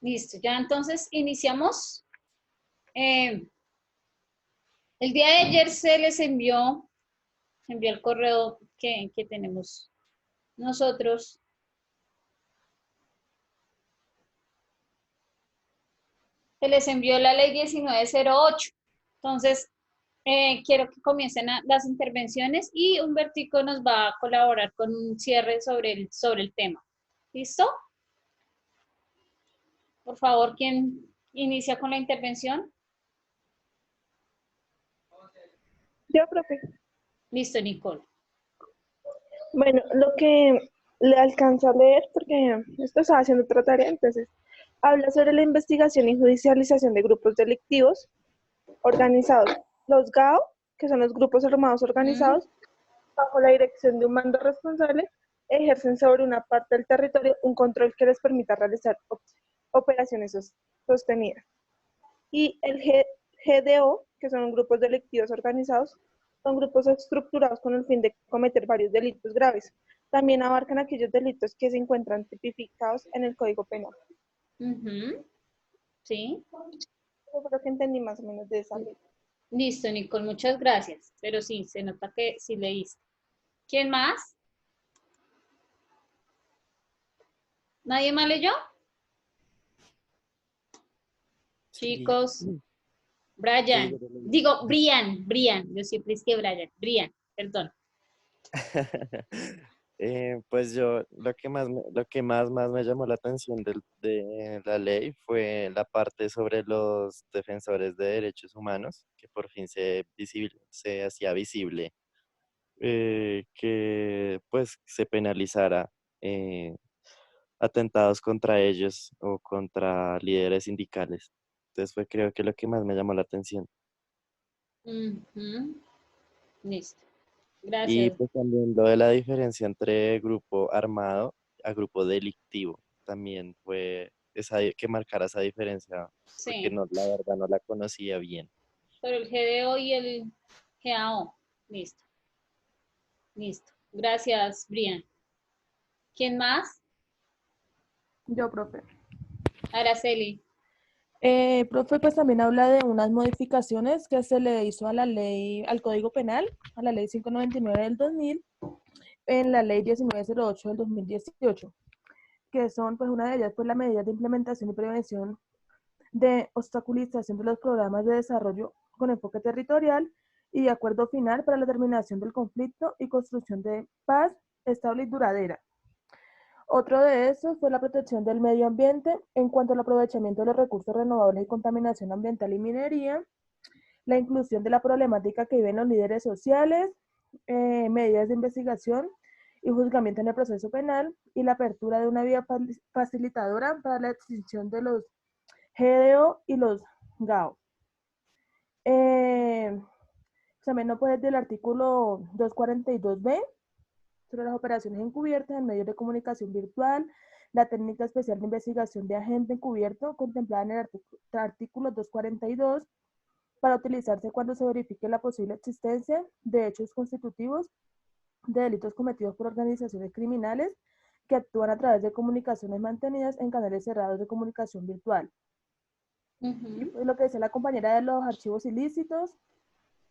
Listo, ya entonces iniciamos. El día de ayer se envió el correo que tenemos nosotros. Se les envió la ley 1908. Entonces, quiero que comiencen las intervenciones y Humbertico nos va a colaborar con un cierre sobre el tema. ¿Listo? Por favor, ¿quién inicia con la intervención? Yo, profe. Listo, Nicole. Bueno, lo que le alcanzo a leer, porque esto estaba haciendo otra tarea, entonces, habla sobre la investigación y judicialización de grupos delictivos organizados. Los GAO, que son los grupos armados organizados, bajo la dirección de un mando responsable, ejercen sobre una parte del territorio un control que les permita realizar operaciones sostenidas. Y el GDO, que son grupos delictivos organizados, son grupos estructurados con el fin de cometer varios delitos graves. También abarcan aquellos delitos que se encuentran tipificados en el Código Penal. Sí. Eso fue lo que entendí más o menos de esa ley. Listo, Nicole, muchas gracias. Pero sí, se nota que sí leíste. ¿Quién más? ¿Nadie más leyó? Sí. Chicos, Brian. Digo, Brian. Yo siempre es que Brian, perdón. Pues yo lo que más me llamó la atención de la ley fue la parte sobre los defensores de derechos humanos, que por fin se hacía visible, que pues se penalizara atentados contra ellos o contra líderes sindicales. Entonces fue creo que lo que más me llamó la atención. Listo. Y Gracias. pues también lo de la diferencia entre grupo armado a grupo delictivo, también fue que marcara esa diferencia, porque Sí, no, la verdad no la conocía bien. pero el GDO y el GAO. Listo, listo. Gracias, Brian. ¿Quién más? Yo, profe. Araceli. Profe, pues también habla de unas modificaciones que se le hizo a la ley, al Código Penal, a la ley 599 del 2000, en la ley 1908 del 2018, que son, pues una de ellas, pues la medida de implementación y prevención de obstaculización de los programas de desarrollo con enfoque territorial y de acuerdo final para la terminación del conflicto y construcción de paz estable y duradera. Otro de estos fue la protección del medio ambiente en cuanto al aprovechamiento de los recursos renovables y contaminación ambiental y minería, la inclusión de la problemática que viven los líderes sociales, medidas de investigación y juzgamiento en el proceso penal y la apertura de una vía facilitadora para la extinción de los GDO y los GAO. También no puede del artículo 242b sobre las operaciones encubiertas en medios de comunicación virtual, la técnica especial de investigación de agente encubierto contemplada en el artículo 242 para utilizarse cuando se verifique la posible existencia de hechos constitutivos de delitos cometidos por organizaciones criminales que actúan a través de comunicaciones mantenidas en canales cerrados de comunicación virtual. Y pues lo que decía la compañera de los archivos ilícitos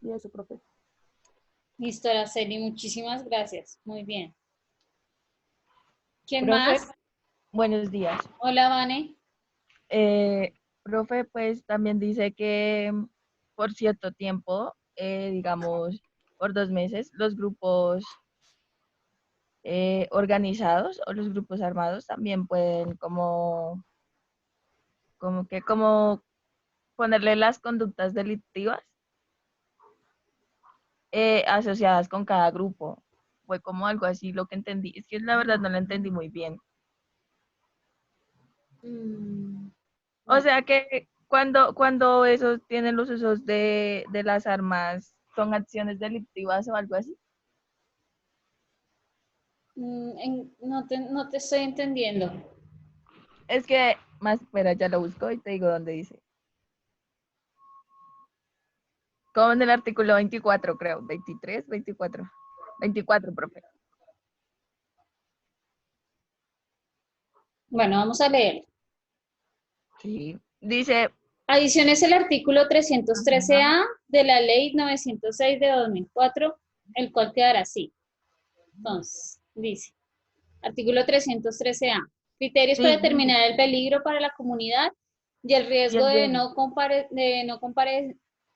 y eso, profe. Listo, Araceli, muchísimas gracias. Muy bien. ¿Quién Profe, más? buenos días. Hola, Vane. Profe, pues también dice que por cierto tiempo, digamos por 2 meses, los grupos organizados o los grupos armados también pueden como ponerle las conductas delictivas asociadas con cada grupo. Fue como algo así lo que entendí. Es que la verdad no lo entendí muy bien. O sea que cuando esos tienen los usos de las armas, son acciones delictivas o algo así. No te estoy entendiendo. Es que, más, espera, ya lo busco y te digo dónde dice. Como en el artículo 24, creo. 23, 24. 24, profe. Bueno, vamos a leer. Sí. Dice, Adiciones el artículo 313A de la Ley 906 de 2004, el cual quedará así. Entonces, dice, artículo 313A. Criterios para sí, determinar el peligro para la comunidad y el y riesgo el de riesgo. no,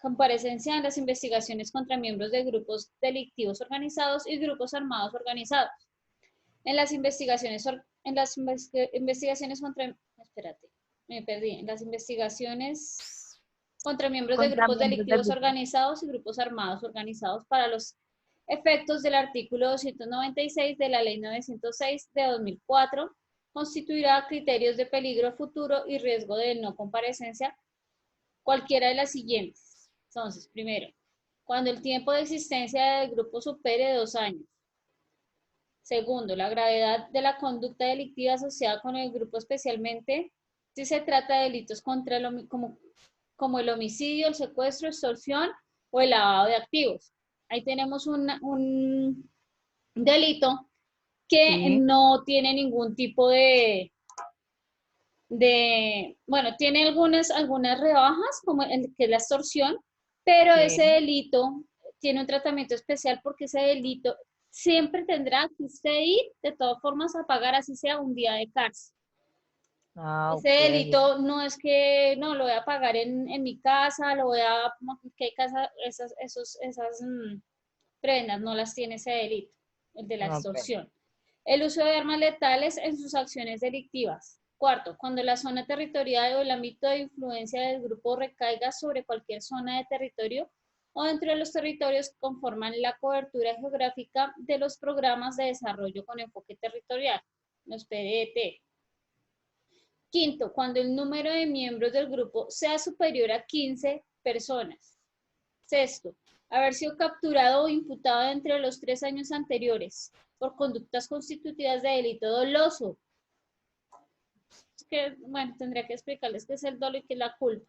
comparecencia en las investigaciones contra miembros de grupos delictivos organizados y grupos armados organizados. En las investigaciones, investigaciones contra, espérate, me perdí, en las investigaciones contra miembros de Contra grupos miembros del delictivos grupo. organizados y grupos armados organizados para los efectos del artículo 296 de la Ley 906 de 2004, constituirá criterios de peligro futuro y riesgo de no comparecencia cualquiera de las siguientes. Entonces, primero, cuando el tiempo de existencia del grupo supere 2 años. Segundo, la gravedad de la conducta delictiva asociada con el grupo, especialmente si se trata de delitos contra como el homicidio, el secuestro, extorsión o el lavado de activos. Ahí tenemos un delito que Sí, no tiene ningún tipo bueno, tiene algunas rebajas, como el que es la extorsión, pero ese sí. delito tiene un tratamiento especial porque ese delito siempre tendrá que usted ir de todas formas a pagar, así sea un día de cárcel. Ah, Ese ok. delito no es que no lo voy a pagar en mi casa, lo voy a, ¿qué casa? Esas prendas no las tiene ese delito, el de la Ok. extorsión. El uso de armas letales en sus acciones delictivas. Cuarto, cuando la zona territorial o el ámbito de influencia del grupo recaiga sobre cualquier zona de territorio o dentro de los territorios que conforman la cobertura geográfica de los programas de desarrollo con enfoque territorial, los PDT. Quinto, cuando el número de miembros del grupo sea superior a 15 personas. Sexto, haber sido capturado o imputado entre los 3 años anteriores por conductas constitutivas de delito doloso. Es que, bueno, tendría que explicarles qué es el dolo y qué es la culpa.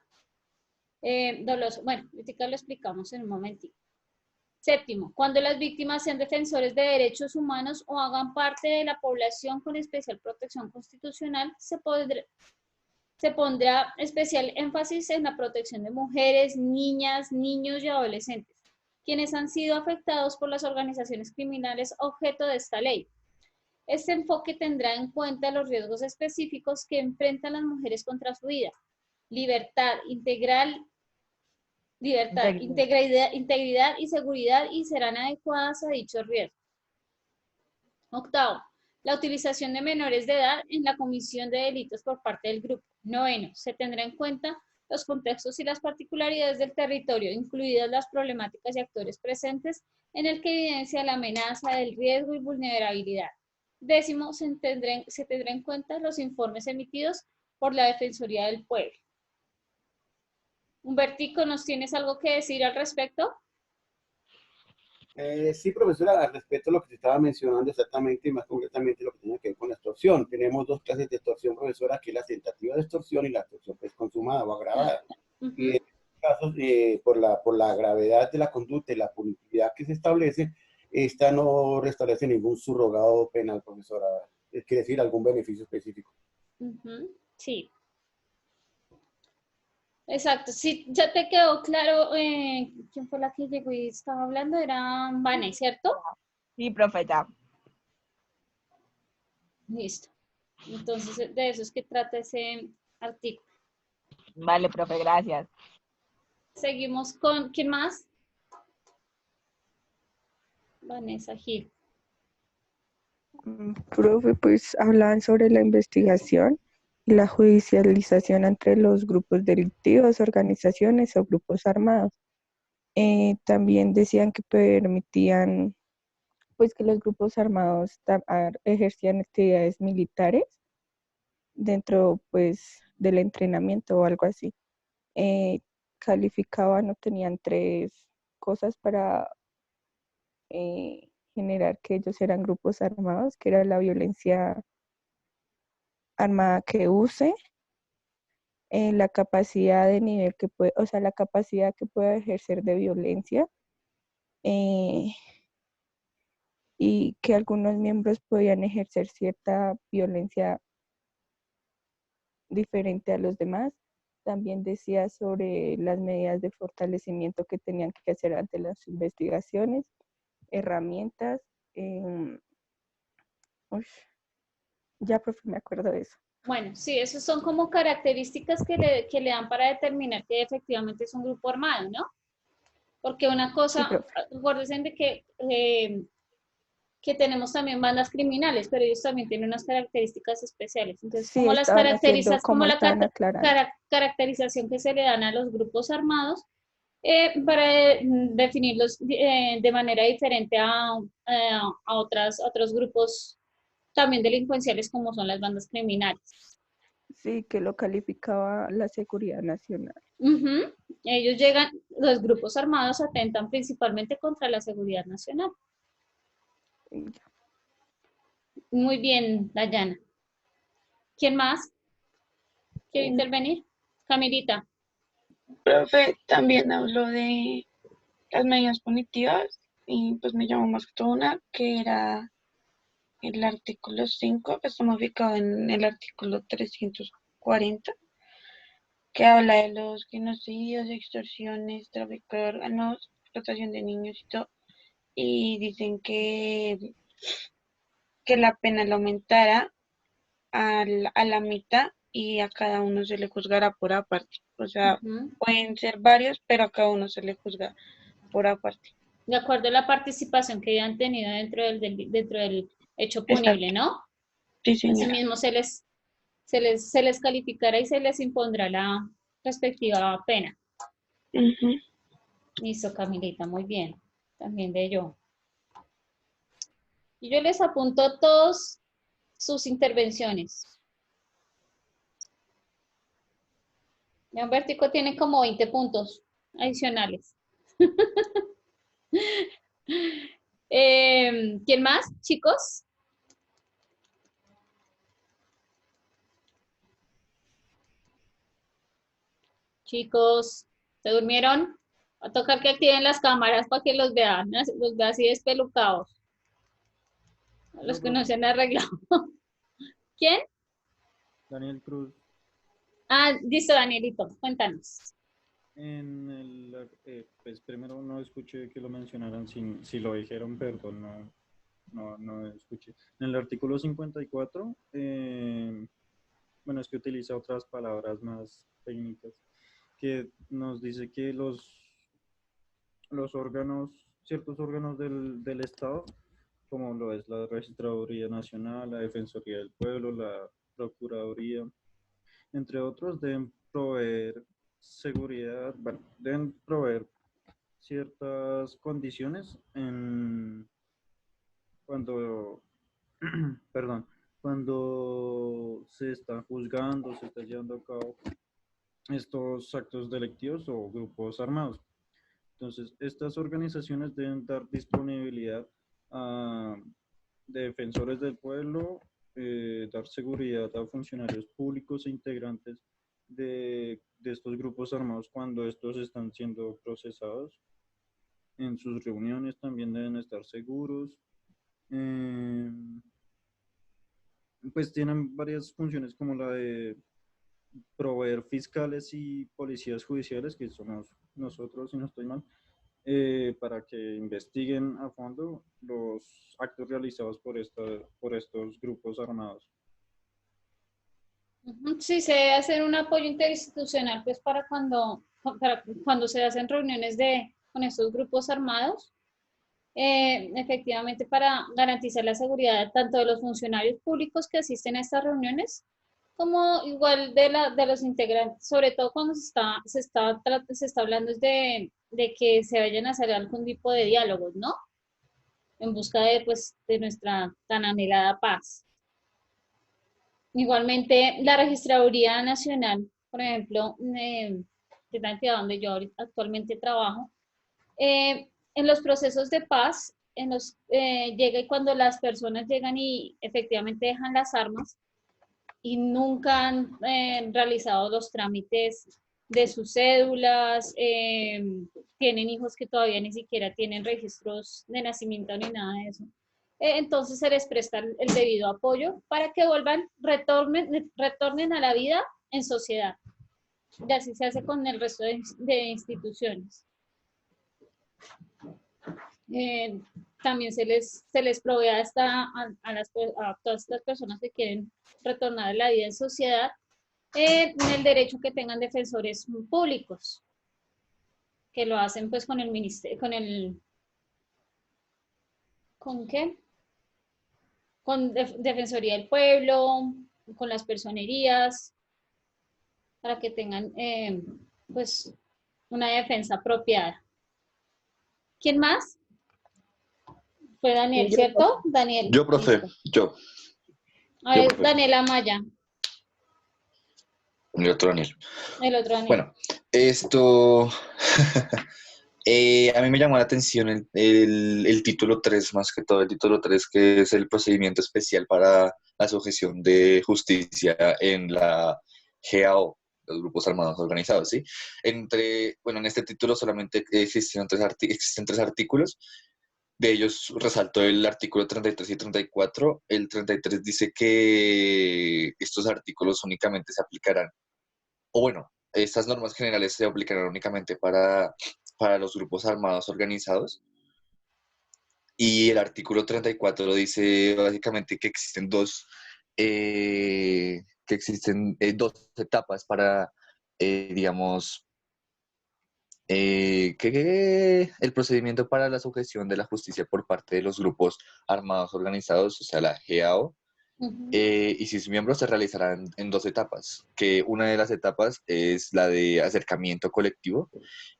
Doloso, bueno, ahorita lo explicamos en un momentito. Séptimo, cuando las víctimas sean defensores de derechos humanos o hagan parte de la población con especial protección constitucional, se pondrá especial énfasis en la protección de mujeres, niñas, niños y adolescentes, quienes han sido afectados por las organizaciones criminales objeto de esta ley. Este enfoque tendrá en cuenta los riesgos específicos que enfrentan las mujeres contra su vida, libertad, Integridad. integridad y seguridad y serán adecuadas a dichos riesgos. Octavo, la utilización de menores de edad en la comisión de delitos por parte del grupo. Noveno, se tendrá en cuenta los contextos y las particularidades del territorio, incluidas las problemáticas y actores presentes en el que evidencia la amenaza del riesgo y vulnerabilidad. Décimo, se tendrá en cuenta los informes emitidos por la Defensoría del Pueblo. Humbertico, ¿nos tienes algo que decir al respecto? Sí, profesora, al respecto a lo que se estaba mencionando exactamente y más concretamente lo que tiene que ver con la extorsión. Tenemos dos clases de extorsión, profesora, que es la tentativa de extorsión y la extorsión pues, consumada o agravada. Y en estos casos, por la gravedad de la conducta y la punibilidad que se establece, esta no restablece ningún subrogado penal, profesora. Quiere decir algún beneficio específico. Sí. Exacto, sí, ya te quedó claro quién fue la que llegó y estaba hablando, era Vane, ¿cierto? Sí, profe, ya. Listo. Entonces, de eso es que trata ese artículo. Vale, profe, gracias. Seguimos con, ¿quién más? Vanessa Gil. Profe, pues hablaban sobre la investigación y la judicialización entre los grupos delictivos, organizaciones o grupos armados. También decían que permitían, pues, que los grupos armados ejercían actividades militares dentro, pues, del entrenamiento o algo así. Calificaban o tenían tres cosas para generar que ellos eran grupos armados, que era la violencia armada que use, la capacidad de nivel que puede, o sea, la capacidad que pueda ejercer de violencia, eh, y que algunos miembros podían ejercer cierta violencia diferente a los demás. También decía sobre las medidas de fortalecimiento que tenían que hacer ante las investigaciones, herramientas. Ya, profe, me acuerdo de eso. Bueno, sí, esos son como características que le dan para determinar que efectivamente es un grupo armado, ¿no? Porque una cosa, Sí, profe. acuérdense de que tenemos también bandas criminales, pero ellos también tienen unas características especiales. Entonces, Sí, como las estaban haciendo caracterizas, como como la estaban aclarando. caracterización que se le dan a los grupos armados, para definirlos de manera diferente a otros grupos también delincuenciales como son las bandas criminales. Sí, que lo calificaba la seguridad nacional. Uh-huh. Ellos llegan, los grupos armados atentan principalmente contra la seguridad nacional. Y ya. Muy bien, Dayana. ¿Quién más quiere intervenir? Camilita. Profe, también habló de las medidas punitivas y pues me llamó más que todo una que era el artículo 5, que está modificado en el artículo 340, que habla de los genocidios, extorsiones, tráfico de órganos, explotación de niños y todo, y dicen que la pena la aumentara a la mitad y a cada uno se le juzgará por aparte. O sea, Uh-huh. pueden ser varios, pero a cada uno se le juzga por aparte. De acuerdo a la participación que hayan tenido dentro del hecho punible, Exacto. ¿no? Sí, señora. Asimismo se les calificará y se les impondrá la respectiva pena. Uh-huh. Listo, Camilita, muy bien. También de yo. Y yo les apunto todas sus intervenciones. Ya Humbertico tiene como 20 puntos adicionales. ¿Quién más, chicos? Chicos, ¿se durmieron? Va a tocar que activen las cámaras para que los vean así despelucados. A los que no se han arreglado. ¿Quién? Daniel Cruz. Ah, listo, Danielito, cuéntanos. Pues primero no escuché que lo mencionaran, si lo dijeron, perdón, no escuché. En el artículo 54, bueno, es que utiliza otras palabras más técnicas, que nos dice que los órganos, ciertos órganos del Estado, como lo es la Registraduría Nacional, la Defensoría del Pueblo, la Procuraduría, entre otros, deben proveer seguridad, bueno, deben proveer ciertas condiciones cuando, perdón, cuando se está juzgando, se está llevando a cabo estos actos delictivos o grupos armados. Entonces, estas organizaciones deben dar disponibilidad a defensores del pueblo, dar seguridad a funcionarios públicos e integrantes de estos grupos armados cuando estos están siendo procesados. En sus reuniones también deben estar seguros. Pues tienen varias funciones como la de proveer fiscales y policías judiciales, que somos nosotros, si no estoy mal, para que investiguen a fondo los actos realizados por estos grupos armados. Sí, se debe hacer un apoyo interinstitucional, pues para cuando se hacen reuniones con estos grupos armados, efectivamente para garantizar la seguridad tanto de los funcionarios públicos que asisten a estas reuniones, como igual de los integrantes, sobre todo cuando se está hablando de que se vayan a hacer algún tipo de diálogos, ¿no? En busca de nuestra tan anhelada paz. Igualmente, la Registraduría Nacional, por ejemplo, de la entidad donde yo actualmente trabajo, en los procesos de paz, llega y cuando las personas llegan y efectivamente dejan las armas y nunca han realizado los trámites de sus cédulas, tienen hijos que todavía ni siquiera tienen registros de nacimiento ni nada de eso. Entonces se les presta el debido apoyo para que retornen a la vida en sociedad. Y así se hace con el resto de instituciones. También se les provee a todas estas personas que quieren retornar a la vida en sociedad el derecho que tengan defensores públicos, que lo hacen pues con el ministerio, ¿con qué? Con Defensoría del Pueblo, con las personerías, para que tengan pues una defensa apropiada. ¿Quién más? Fue Daniel, ¿cierto? Daniel. Yo, profe, listo. yo. A ver, profe. Daniel Amaya, El otro Daniel. el otro Daniel. Bueno, esto... a mí me llamó la atención el título 3, más que todo el título 3, que es el procedimiento especial para la sujeción de justicia en la GAO, los grupos armados organizados, ¿sí? En este título solamente existen tres artículos. De ellos resaltó el artículo 33 y 34. El 33 dice que estos artículos únicamente se aplicarán, o bueno, estas normas generales se aplicarán únicamente para los grupos armados organizados. Y el artículo 34 dice básicamente que existen dos etapas para, digamos, que el procedimiento para la sujeción de la justicia por parte de los grupos armados organizados, o sea, la GAO, y sus miembros se realizarán en dos etapas, que una de las etapas es la de acercamiento colectivo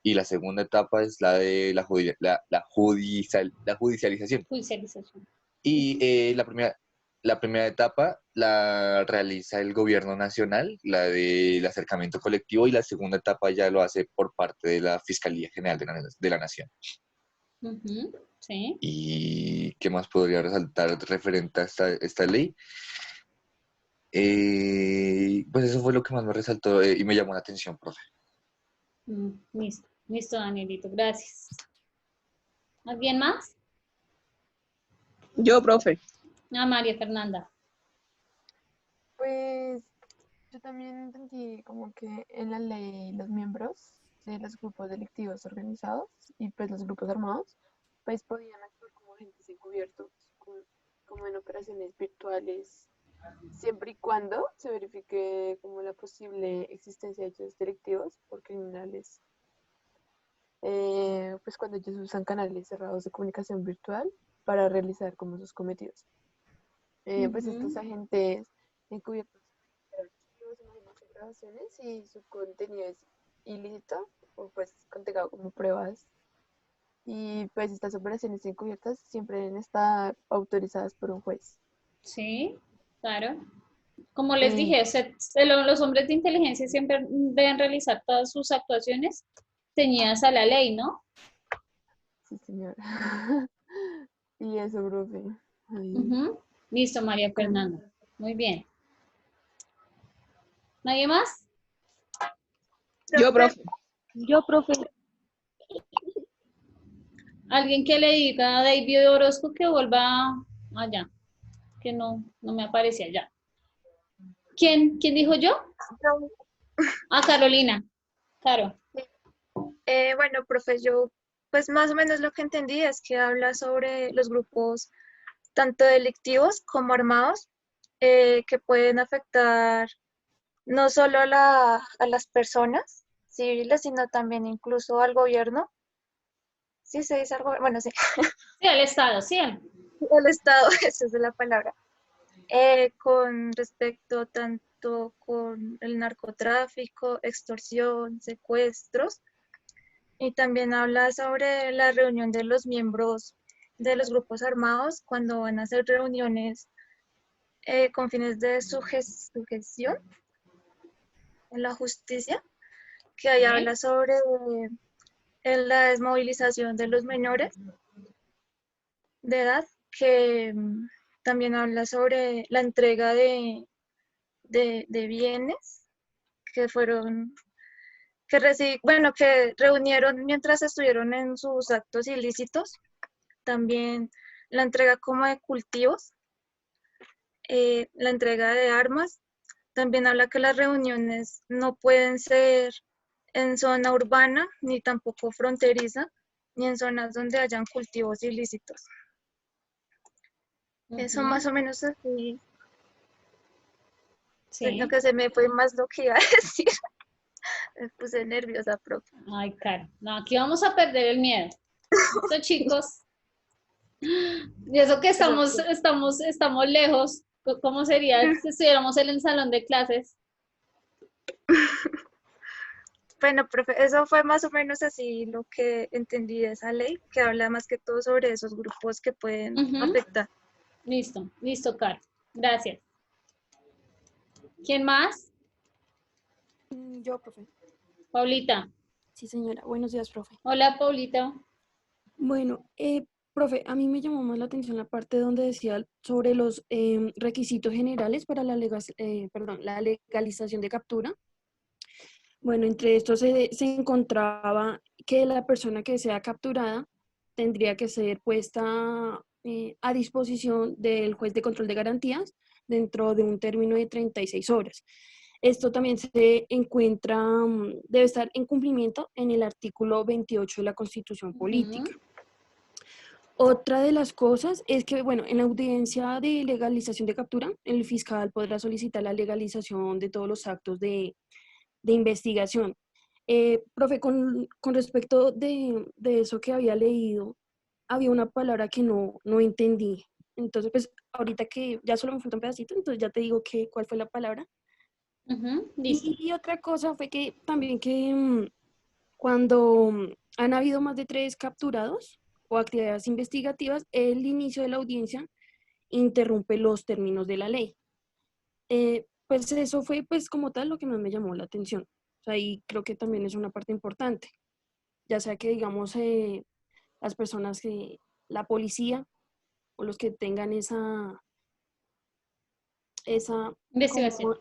y la segunda etapa es la de la judicialización. Y la primera etapa la realiza el gobierno nacional, la del acercamiento colectivo, y la segunda etapa ya lo hace por parte de la Fiscalía General de la Nación. Sí. ¿Y qué más podría resaltar referente a esta ley? Pues eso fue lo que más me resaltó y me llamó la atención, profe. Listo, Danielito, gracias. ¿Alguien más? Yo, profe. María Fernanda. Pues yo también entendí como que en la ley los miembros de los grupos delictivos organizados y pues los grupos armados pues podían actuar como agentes encubiertos, como en operaciones virtuales, siempre y cuando se verifique como la posible existencia de hechos delictivos por criminales, pues cuando ellos usan canales cerrados de comunicación virtual para realizar como sus cometidos. Pues estos agentes encubiertos archivos, imágenes y grabaciones y su contenido es ilícito o pues contenido como pruebas. Y pues estas operaciones encubiertas siempre deben estar autorizadas por un juez. Sí, claro. Como les dije, los hombres de inteligencia siempre deben realizar todas sus actuaciones ceñidas a la ley, ¿no? Sí, señora. Y eso, profe. Listo, María Fernanda. Muy bien. ¿Nadie más? Yo, profe. Yo, profe. Alguien que le diga a David Orozco que vuelva allá, que no me aparece allá. ¿Quién dijo yo? Carolina. Claro. Bueno, profe, yo pues más o menos lo que entendí es que habla sobre los grupos tanto delictivos como armados que pueden afectar no solo a las personas civiles, sino también incluso al gobierno. ¿Sí se dice algo? Bueno, sí. Sí, al Estado, sí. El Estado, esa es la palabra. Con respecto tanto con el narcotráfico, extorsión, secuestros, y también habla sobre la reunión de los miembros de los grupos armados cuando van a hacer reuniones con fines de sujeción en la justicia, que ahí habla sobre la desmovilización de los menores de edad, que también habla sobre la entrega de bienes que fueron, que reunieron mientras estuvieron en sus actos ilícitos. También la entrega como de cultivos, la entrega de armas, también habla que las reuniones no pueden ser en zona urbana, ni tampoco fronteriza, ni en zonas donde hayan cultivos ilícitos. Eso más o menos así. Sí. Lo que se me fue más lo que iba a decir. Me puse nerviosa, profe. Ay, Caro. No, aquí vamos a perder el miedo. Estos chicos. Y eso que estamos lejos. ¿Cómo sería si estuviéramos en el salón de clases? Bueno, profe, eso fue más o menos así lo que entendí de esa ley, que habla más que todo sobre esos grupos que pueden afectar. Listo, Caro. Gracias. ¿Quién más? Yo, profe. Paulita. Sí, señora. Buenos días, profe. Hola, Paulita. Bueno, profe, a mí me llamó más la atención la parte donde decía sobre los requisitos generales para la legalización de captura. Bueno, entre estos se encontraba que la persona que sea capturada tendría que ser puesta a disposición del juez de control de garantías dentro de un término de 36 horas. Esto también se encuentra, debe estar en cumplimiento en el artículo 28 de la Constitución Política. Otra de las cosas es que, bueno, en la audiencia de legalización de captura, el fiscal podrá solicitar la legalización de todos los actos de investigación. Profe, con respecto de eso que había leído, había una palabra que no entendí. Entonces, pues, ahorita que ya solo me falta un pedacito, entonces ya te digo cuál fue la palabra. Y otra cosa fue que también que cuando han habido más de 3 capturados o actividades investigativas, el inicio de la audiencia interrumpe los términos de la ley. Pues eso fue pues como tal lo que más me llamó la atención. O sea, y creo que también es una parte importante. Ya sea que digamos las personas que, la policía o los que tengan esa investigación.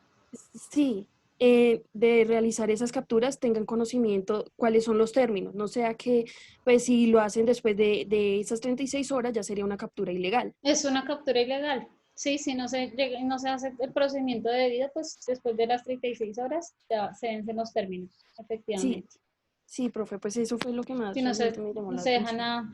Sí, de realizar esas capturas tengan conocimiento cuáles son los términos, no sea que pues si lo hacen después de esas 36 horas ya sería una captura ilegal. Es una captura ilegal. Sí, si no se hace el procedimiento debido, pues después de las 36 horas ya se vencen los términos, efectivamente. Sí, profe, pues eso fue lo que más si no se, me llamó no la se deja atención. nada,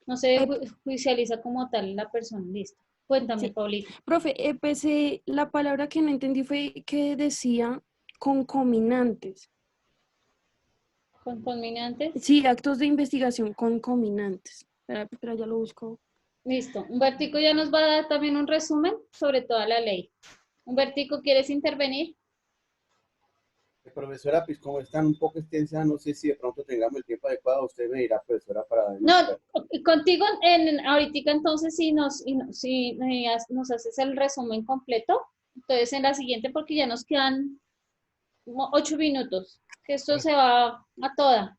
no se judicializa como tal la persona, listo. Cuéntame, Sí. Paulita. Profe, pues la palabra que no entendí fue que decía concominantes. ¿Concominantes? Sí, actos de investigación concominantes. Pero ya lo busco. Listo. Humbertico ya nos va a dar también un resumen sobre toda la ley. Humbertico, ¿quieres intervenir? Profesora, pues como están un poco extensas, no sé si de pronto tengamos el tiempo adecuado, usted me dirá, profesora, para... No, contigo ahorita entonces si nos haces el resumen completo, entonces en la siguiente porque ya nos quedan 8 minutos, que esto se va a toda.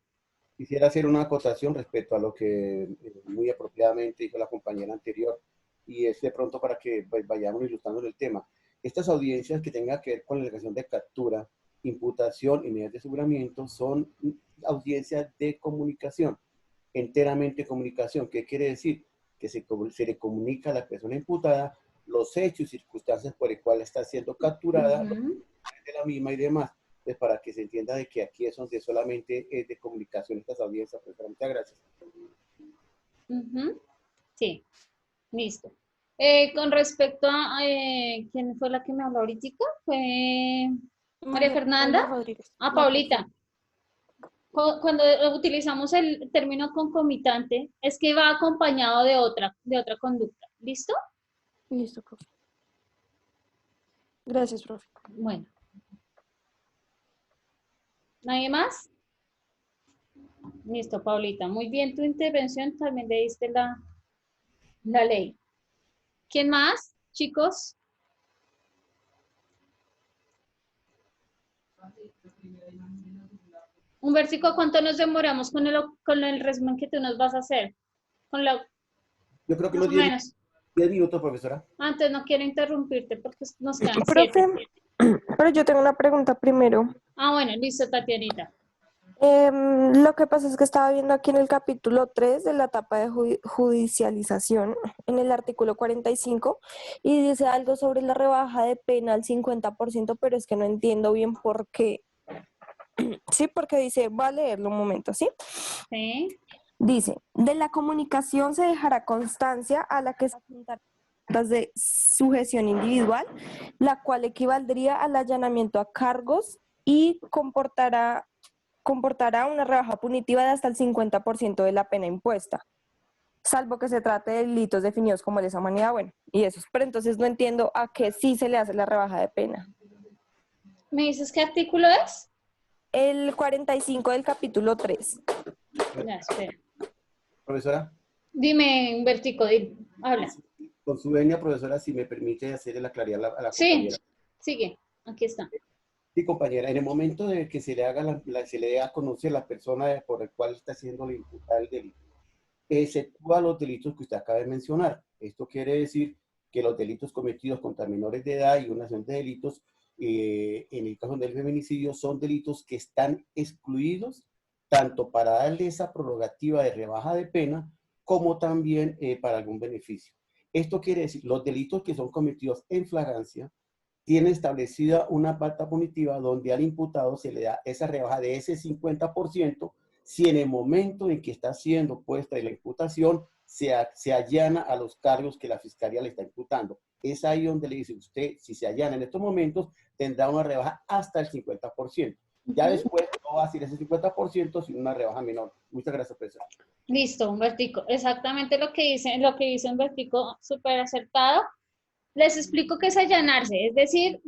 Quisiera hacer una acotación respecto a lo que muy apropiadamente dijo la compañera anterior, y es de pronto para que pues, vayamos ilustrando el tema. Estas audiencias que tengan que ver con la delegación de captura, imputación y medidas de aseguramiento son audiencias de comunicación, enteramente comunicación. ¿Qué quiere decir? Que se le comunica a la persona imputada los hechos y circunstancias por el cual está siendo capturada, de la misma y demás. Entonces, para que se entienda de que aquí es donde solamente es de comunicación estas audiencias. Pues, muchas gracias. Sí, listo. Con respecto a ¿quién fue la que me habló ahorita? ¿Fue María Fernanda? Rodríguez. Paulita. Cuando utilizamos el término concomitante, es que va acompañado de otra conducta. ¿Listo? Listo, profe. Gracias, profe. Bueno. ¿Nadie más? Listo, Paulita. Muy bien tu intervención, también leíste la ley. ¿Quién más, chicos? Humbertico, ¿cuánto nos demoramos con el resumen que tú nos vas a hacer? Yo creo que más los o menos. 10 minutos, profesora. Antes no quiero interrumpirte porque nos quedan Profe, 7. pero yo tengo una pregunta primero. Ah, bueno, listo, Tatianita. Lo que pasa es que estaba viendo aquí en el capítulo 3 de la etapa de judicialización, en el artículo 45, y dice algo sobre la rebaja de pena al 50%, pero es que no entiendo bien por qué. Sí, porque dice, voy a leerlo un momento, ¿sí? Sí. Dice, de la comunicación se dejará constancia a la que se apuntarán de sujeción individual, la cual equivaldría al allanamiento a cargos y comportará una rebaja punitiva de hasta el 50% de la pena impuesta, salvo que se trate de delitos definidos como lesa humanidad, bueno, y esos. Pero entonces no entiendo a qué sí se le hace la rebaja de pena. ¿Me dices qué artículo es? El 45 del capítulo 3. Ya, espera. Profesora. Dime, Humbertico, habla. Con su venia, profesora, si me permite hacerle la claridad a la Sí, compañera. sigue, aquí está. Sí, compañera, en el momento de que se le haga se le dé a conocer la persona por el cual está siendo imputada el delito, exceptúa los delitos que usted acaba de mencionar. Esto quiere decir que los delitos cometidos contra menores de edad y una serie de delitos, en el caso del feminicidio, son delitos que están excluidos tanto para darle esa prerrogativa de rebaja de pena como también para algún beneficio. Esto quiere decir, los delitos que son cometidos en flagrancia tiene establecida una falta punitiva donde al imputado se le da esa rebaja de ese 50% si en el momento en que está siendo puesta la imputación se allana a los cargos que la fiscalía le está imputando. Es ahí donde le dice usted, si se allana en estos momentos, tendrá una rebaja hasta el 50%. Ya después no va a ser ese 50%, sino una rebaja menor. Muchas gracias, profesor. Listo, Humbertico. Exactamente lo que dice Humbertico, súper acertado. Les explico qué es allanarse, es decir,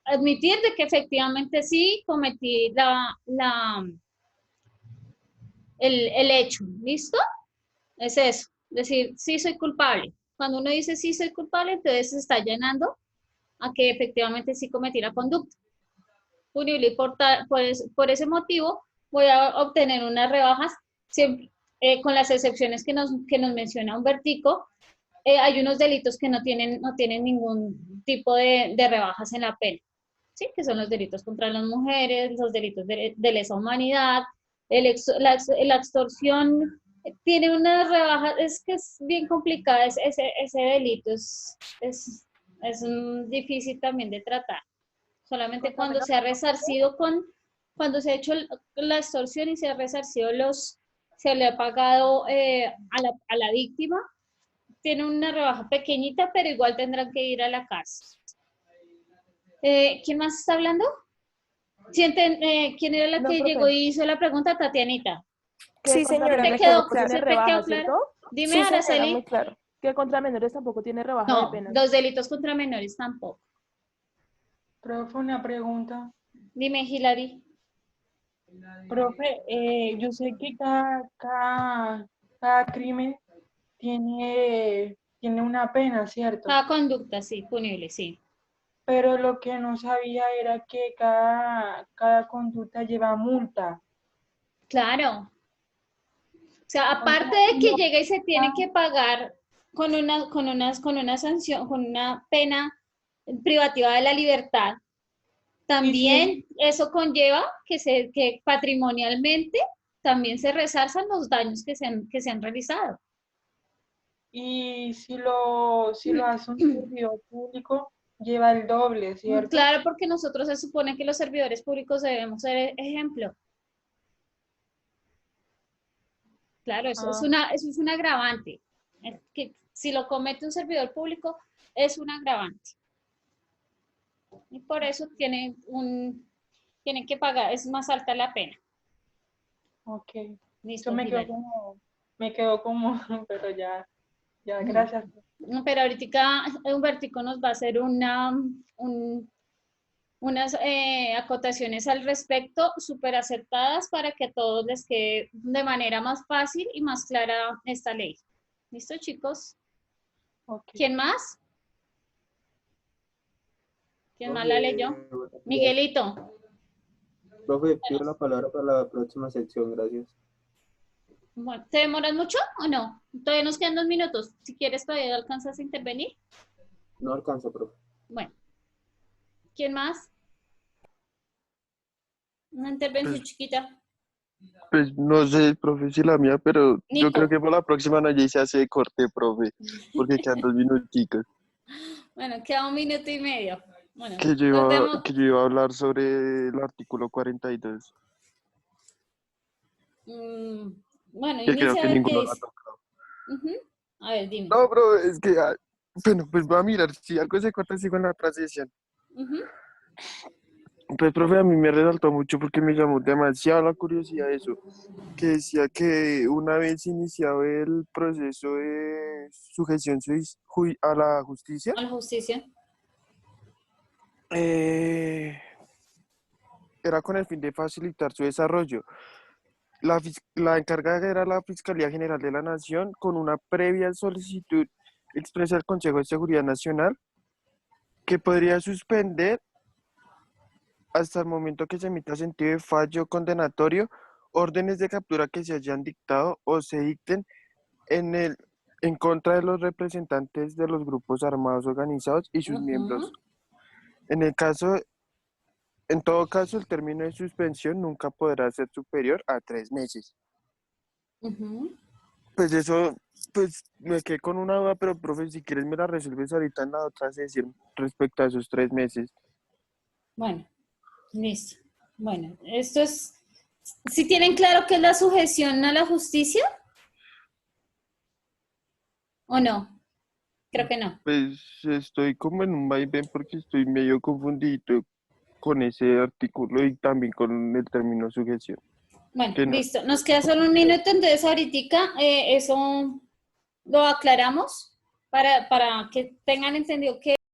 admitir de que efectivamente sí cometí el hecho, ¿listo? Es eso, decir, sí soy culpable. Cuando uno dice sí soy culpable, entonces se está allanando a que efectivamente sí cometí la conducta punible y por ese motivo voy a obtener unas rebajas siempre, con las excepciones que nos menciona Humbertico. Hay unos delitos que no tienen ningún tipo de rebajas en la pena, ¿sí? Que son los delitos contra las mujeres, los delitos de lesa humanidad, la extorsión tiene una rebaja, es que es bien complicada, ese delito es difícil también de tratar. Solamente cuando se ha resarcido cuando se ha hecho la extorsión y se ha resarcido se le ha pagado a la víctima, tiene una rebaja pequeñita, pero igual tendrán que ir a la cárcel. ¿Quién más está hablando? ¿Quién era la que llegó y hizo la pregunta? Tatianita. Sí, señora. ¿Se te quedó claro? Dime, Sí, Araceli. señora, muy claro. Que contra menores tampoco tiene rebaja de pena. Los delitos contra menores tampoco. Profe, una pregunta. Dime, Hilary. Profe, yo sé que cada crimen tiene una pena, ¿cierto? Cada conducta, sí, punible, sí. Pero lo que no sabía era que cada conducta lleva multa. Claro. O sea, aparte de que llega y se tiene que pagar con una sanción, con una pena privativa de la libertad, también eso conlleva que patrimonialmente también se resarzan los daños que se han realizado. Y si lo hace un servidor público, lleva el doble, ¿cierto? Claro, porque nosotros se supone que los servidores públicos debemos ser ejemplo. Claro, eso es un agravante. Es que si lo comete un servidor público, es un agravante. Y por eso tienen que pagar, es más alta la pena. Ok. Listo, Eso me quedó como, pero ya, gracias. Pero ahorita Humbertico nos va a hacer unas acotaciones al respecto súper acertadas para que a todos les quede de manera más fácil y más clara esta ley. ¿Listo, chicos? Okay. ¿Quién más? ¿Quién más la leyó? Miguelito. Profe, pido la palabra para la próxima sección, gracias. Bueno, ¿te demoras mucho o no? Todavía nos quedan 2 minutos. Si quieres, todavía alcanzas a intervenir. No alcanzo, profe. Bueno. ¿Quién más? Una intervención chiquita. Pues no sé, profe, si la mía, pero yo creo Nico. que por la próxima no ya se hace corte, profe, porque quedan 2 minuticos. Bueno, queda 1 minuto y medio. Bueno, Que yo nos iba, vemos. que yo iba a hablar sobre el artículo 42, mm, bueno, que creo inicia que a ver qué ninguno lo ha dice. tocado. Ujú. A ver, dime. No, bro, es que, bueno, pues voy a mirar, si algo se corta, sigo en la otra sesión. Ujú. Pues, profe, a mí me resaltó mucho porque me llamó demasiado la curiosidad eso, que decía que una vez iniciado el proceso de sujeción a la justicia, A la justicia. eh, era con el fin de facilitar su desarrollo. La encargada era la Fiscalía General de la Nación con una previa solicitud expresa al Consejo de Seguridad Nacional que podría suspender hasta el momento que se emita sentido de fallo condenatorio órdenes de captura que se hayan dictado o se dicten en contra de los representantes de los grupos armados organizados y sus miembros. Ujú. En todo caso, el término de suspensión nunca podrá ser superior a 3 meses. Ujú. Pues eso, pues me quedé con una duda, pero profe, si quieres me la resuelves ahorita en la otra sesión respecto a esos 3 meses. Bueno, listo. Bueno, esto es. ¿Sí tienen claro qué es la sujeción a la justicia? ¿O no? Creo que no. Pues estoy como en un vaivén porque estoy medio confundido con ese artículo y también con el término sujeción. Bueno, Que no, listo. Nos queda solo 1 minuto, entonces ahorita eso lo aclaramos para que tengan entendido que